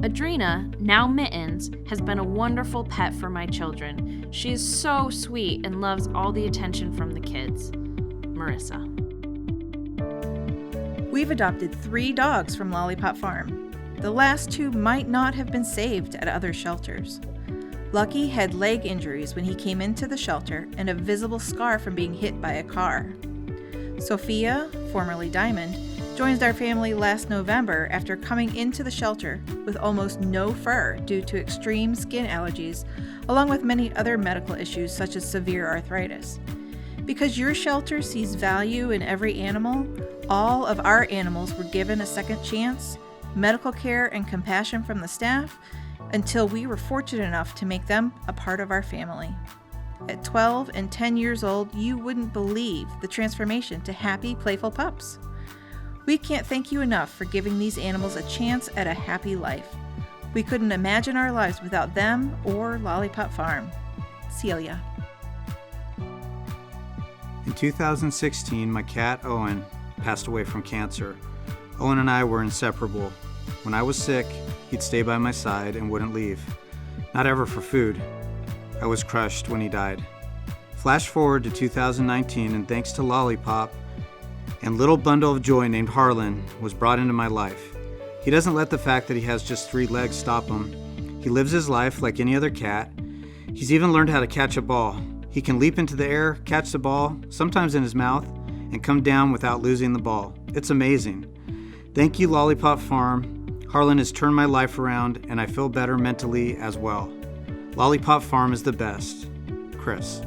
Adrena, now Mittens, has been a wonderful pet for my children. She is so sweet and loves all the attention from the kids. Marissa. We've adopted 3 dogs from Lollipop Farm. The last 2 might not have been saved at other shelters. Lucky had leg injuries when he came into the shelter and a visible scar from being hit by a car. Sophia, formerly Diamond, joined our family last November after coming into the shelter with almost no fur due to extreme skin allergies, along with many other medical issues such as severe arthritis. Because your shelter sees value in every animal, all of our animals were given a second chance, medical care and compassion from the staff, until we were fortunate enough to make them a part of our family. At 12 and 10 years old, you wouldn't believe the transformation to happy, playful pups. We can't thank you enough for giving these animals a chance at a happy life. We couldn't imagine our lives without them or Lollipop Farm. Celia. In 2016, my cat Owen passed away from cancer. Owen and I were inseparable. When I was sick, he'd stay by my side and wouldn't leave. Not ever for food. I was crushed when he died. Flash forward to 2019, and thanks to Lollipop, and little bundle of joy named Harlan was brought into my life. He doesn't let the fact that he has just 3 legs stop him. He lives his life like any other cat. He's even learned how to catch a ball. He can leap into the air, catch the ball, sometimes in his mouth, and come down without losing the ball. It's amazing. Thank you, Lollipop Farm. Harlan has turned my life around, and I feel better mentally as well. Lollipop Farm is the best. Chris.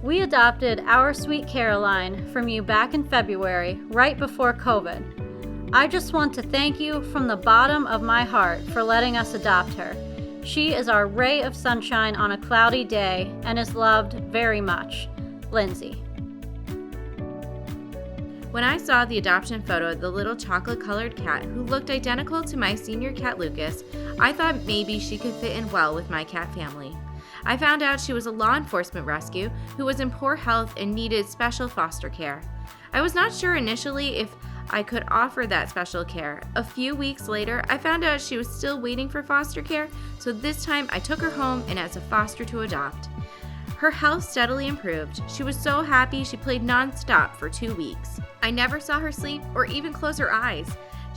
We adopted our sweet Caroline from you back in February, right before COVID. I just want to thank you from the bottom of my heart for letting us adopt her. She is our ray of sunshine on a cloudy day and is loved very much. Lindsay. When I saw the adoption photo of the little chocolate-colored cat who looked identical to my senior cat Lucas, I thought maybe she could fit in well with my cat family. I found out she was a law enforcement rescue who was in poor health and needed special foster care. I was not sure initially if I could offer that special care. A few weeks later, I found out she was still waiting for foster care, so this time I took her home and as a foster to adopt. Her health steadily improved. She was so happy she played non-stop for 2 weeks. I never saw her sleep or even close her eyes.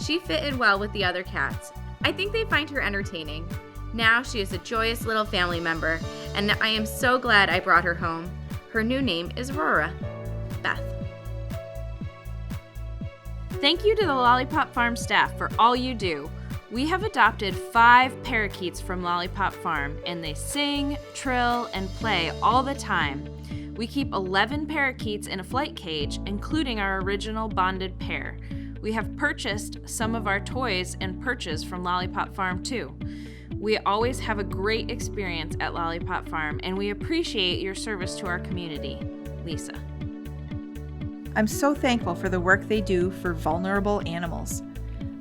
She fit in well with the other cats. I think they find her entertaining. Now she is a joyous little family member, and I am so glad I brought her home. Her new name is Aurora. Beth. Thank you to the Lollipop Farm staff for all you do. We have adopted 5 parakeets from Lollipop Farm, and they sing, trill, and play all the time. We keep 11 parakeets in a flight cage, including our original bonded pair. We have purchased some of our toys and perches from Lollipop Farm too. We always have a great experience at Lollipop Farm, and we appreciate your service to our community. Lisa. I'm so thankful for the work they do for vulnerable animals.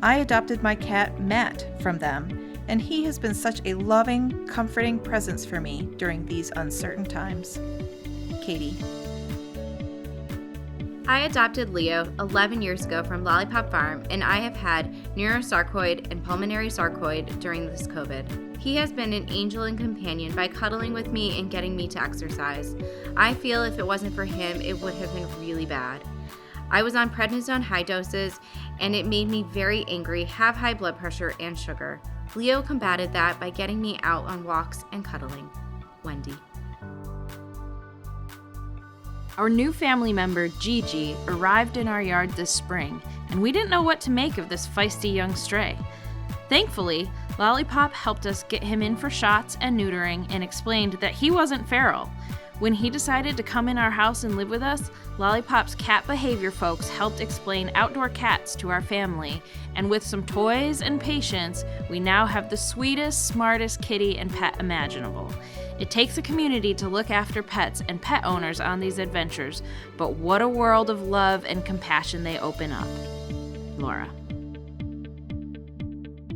I adopted my cat, Matt, from them, and he has been such a loving, comforting presence for me during these uncertain times. Katie. I adopted Leo 11 years ago from Lollipop Farm, and I have had neurosarcoid and pulmonary sarcoid during this COVID. He has been an angel and companion by cuddling with me and getting me to exercise. I feel if it wasn't for him, it would have been really bad. I was on prednisone high doses, and it made me very angry, have high blood pressure, and sugar. Leo combated that by getting me out on walks and cuddling. Wendy. Our new family member, Gigi, arrived in our yard this spring, and we didn't know what to make of this feisty young stray. Thankfully, Lollipop helped us get him in for shots and neutering and explained that he wasn't feral. When he decided to come in our house and live with us, Lollipop's cat behavior folks helped explain outdoor cats to our family, and with some toys and patience, we now have the sweetest, smartest kitty and pet imaginable. It takes a community to look after pets and pet owners on these adventures, but what a world of love and compassion they open up. Laura.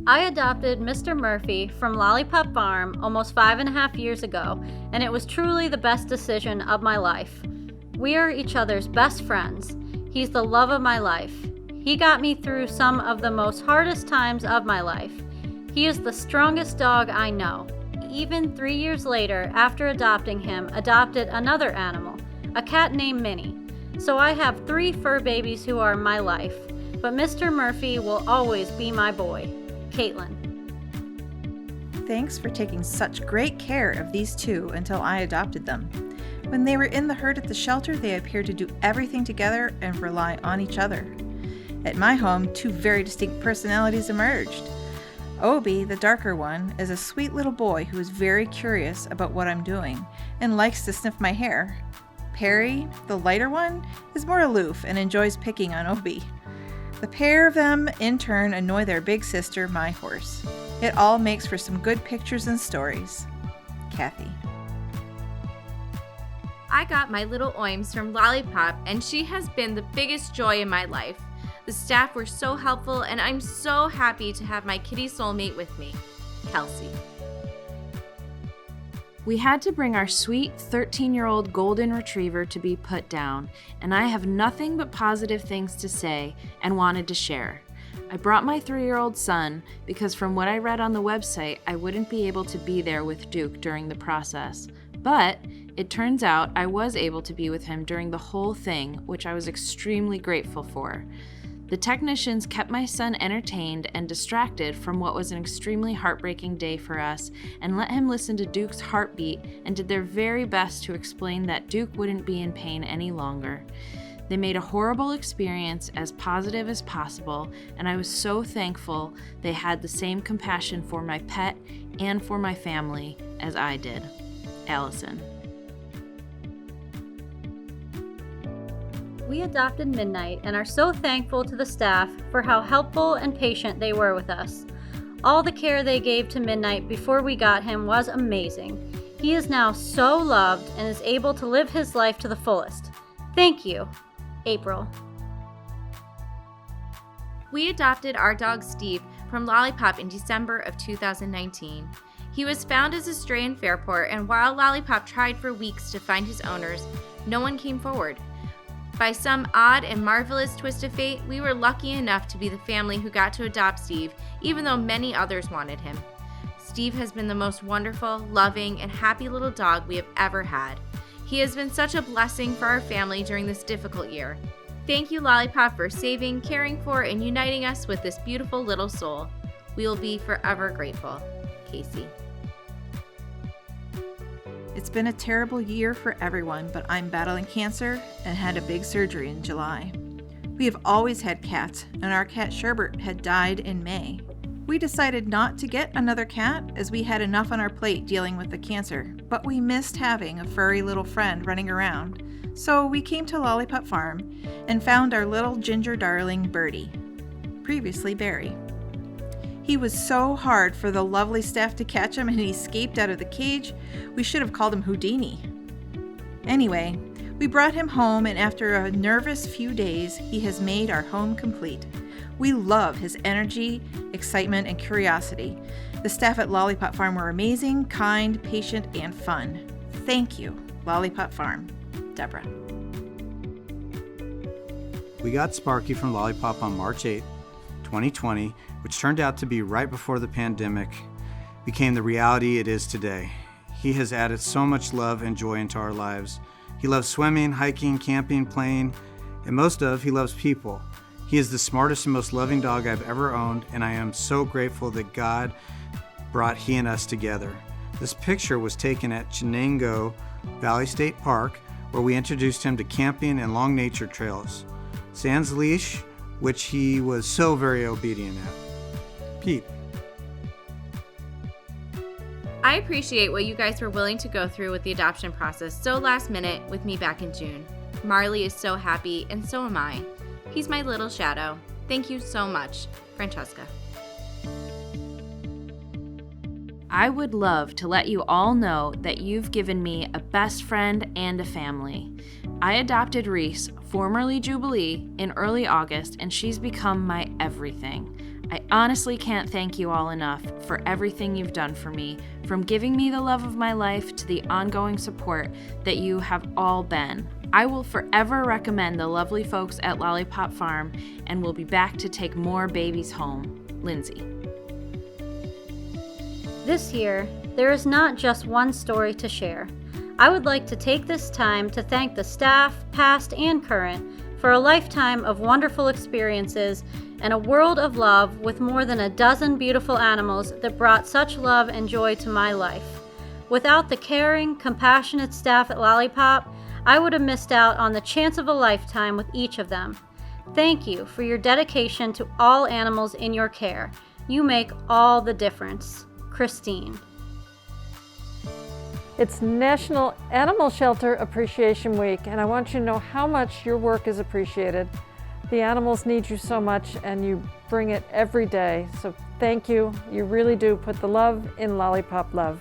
I adopted Mr. Murphy from Lollipop Farm almost 5.5 years ago, and it was truly the best decision of my life. We are each other's best friends. He's the love of my life. He got me through some of the most hardest times of my life. He is the strongest dog I know. Even 3 years later, after adopting him, adopted another animal, a cat named Minnie. So I have 3 fur babies who are my life. But Mr. Murphy will always be my boy. Caitlin. Thanks for taking such great care of these 2 until I adopted them. When they were in the herd at the shelter, they appeared to do everything together and rely on each other. At my home, 2 very distinct personalities emerged. Obi, the darker one, is a sweet little boy who is very curious about what I'm doing and likes to sniff my hair. Perry, the lighter one, is more aloof and enjoys picking on Obi. The pair of them, in turn, annoy their big sister, my horse. It all makes for some good pictures and stories. Kathy. I got my little Oims from Lollipop, and she has been the biggest joy in my life. The staff were so helpful, and I'm so happy to have my kitty soulmate with me, Kelsey. We had to bring our sweet 13-year-old golden retriever to be put down, and I have nothing but positive things to say and wanted to share. I brought my 3-year-old son because from what I read on the website, I wouldn't be able to be there with Duke during the process. But it turns out I was able to be with him during the whole thing, which I was extremely grateful for. The technicians kept my son entertained and distracted from what was an extremely heartbreaking day for us and let him listen to Duke's heartbeat and did their very best to explain that Duke wouldn't be in pain any longer. They made a horrible experience as positive as possible, and I was so thankful they had the same compassion for my pet and for my family as I did. Allison. We adopted Midnight and are so thankful to the staff for how helpful and patient they were with us. All the care they gave to Midnight before we got him was amazing. He is now so loved and is able to live his life to the fullest. Thank you, April. We adopted our dog Steve from Lollipop in December of 2019. He was found as a stray in Fairport, and while Lollipop tried for weeks to find his owners, no one came forward. By some odd and marvelous twist of fate, we were lucky enough to be the family who got to adopt Steve, even though many others wanted him. Steve has been the most wonderful, loving, and happy little dog we have ever had. He has been such a blessing for our family during this difficult year. Thank you, Lollipop, for saving, caring for, and uniting us with this beautiful little soul. We will be forever grateful. Casey. It's been a terrible year for everyone, but I'm battling cancer and had a big surgery in July. We have always had cats, and our cat Sherbert had died in May. We decided not to get another cat as we had enough on our plate dealing with the cancer, but we missed having a furry little friend running around. So we came to Lollipop Farm and found our little ginger darling Birdie, previously Barry. He was so hard for the lovely staff to catch him and he escaped out of the cage. We should have called him Houdini. Anyway, we brought him home, and after a nervous few days, he has made our home complete. We love his energy, excitement, and curiosity. The staff at Lollipop Farm were amazing, kind, patient, and fun. Thank you, Lollipop Farm. Deborah. We got Sparky from Lollipop on March 8, 2020, which turned out to be right before the pandemic became the reality it is today. He has added so much love and joy into our lives. He loves swimming, hiking, camping, playing, and he loves people. He is the smartest and most loving dog I've ever owned, and I am so grateful that God brought he and us together. This picture was taken at Chenango Valley State Park, where we introduced him to camping and long nature trails. Sans leash, which he was so very obedient at. Pete. I appreciate what you guys were willing to go through with the adoption process so last minute with me back in June. Marley is so happy, and so am I. He's my little shadow. Thank you so much, Francesca. I would love to let you all know that you've given me a best friend and a family. I adopted Reese, formerly Jubilee, in early August, and she's become my everything. I honestly can't thank you all enough for everything you've done for me, from giving me the love of my life to the ongoing support that you have all been. I will forever recommend the lovely folks at Lollipop Farm, and we'll be back to take more babies home. Lindsay. This year, there is not just one story to share. I would like to take this time to thank the staff, past and current, for a lifetime of wonderful experiences and a world of love with more than a dozen beautiful animals that brought such love and joy to my life. Without the caring, compassionate staff at Lollipop, I would have missed out on the chance of a lifetime with each of them. Thank you for your dedication to all animals in your care. You make all the difference. Christine. It's National Animal Shelter Appreciation Week, and I want you to know how much your work is appreciated. The animals need you so much, and you bring it every day. So thank you. You really do put the love in Lollipop Love.